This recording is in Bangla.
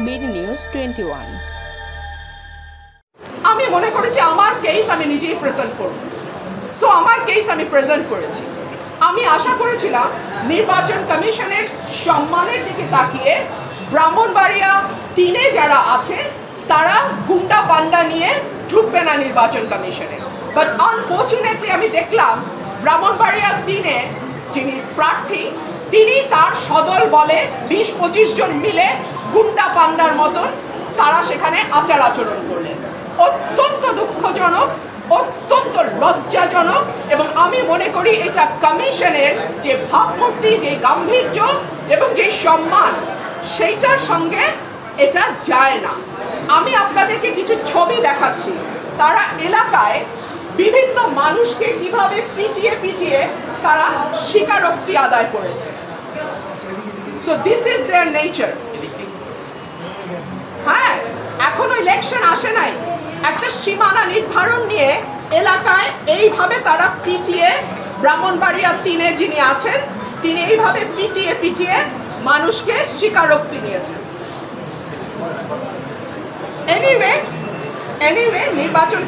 BD news 21। আমি মনে করেছি আমার কেস আমি নিজেই প্রেজেন্ট করব, সো আমার কেস আমি প্রেজেন্ট করেছি। আমি আশা করেছিলাম নির্বাচন কমিশনের সম্মানের দিকে তাকিয়ে ব্রাহ্মণবাড়িয়া 3-এ যারা আছে তারা গুন্ডা পান্ডা নিয়ে ঢুকবে না নির্বাচন কমিশনে। বাট আনফর্চুনেটলি আমি দেখলাম ব্রাহ্মণবাড়িয়া 3-এ যিনি প্রার্থী তিনি তার সদল বলে 20-25 জন মিলে গুন্ডা পান্ডার মতন তারা সেখানে আচার আচরণ করলেন। অত্যন্ত দুঃখজনক, অত্যন্ত লজ্জাজনক, এবং আমি মনে করি এটা কমিশনের যে ভাবমূর্তি, যে গাম্ভীর্য এবং যে সম্মান, সেইটার সঙ্গে এটা যায় না। আমি আপনাদেরকে কিছু ছবি দেখাচ্ছি। তারা এলাকায় বিভিন্ন মানুষকে কিভাবে পিটিয়ে পিটিয়ে তারা স্বীকারোক্তি আদায় করেছে। So this is there nature. হ্যাঁ, এখনো ইলেকশন আসে নাই, একটা সীমানা নির্ধারণ নিয়ে এলাকায় এইভাবে তারা পিটিয়ে, ব্রাহ্মণবাড়িয়া 3-এর যিনি আছেন তিনি এইভাবে পিটিয়ে পিটিয়ে মানুষকে স্বীকারোক্তি নিয়েছেন। এনিওয়ে নির্বাচন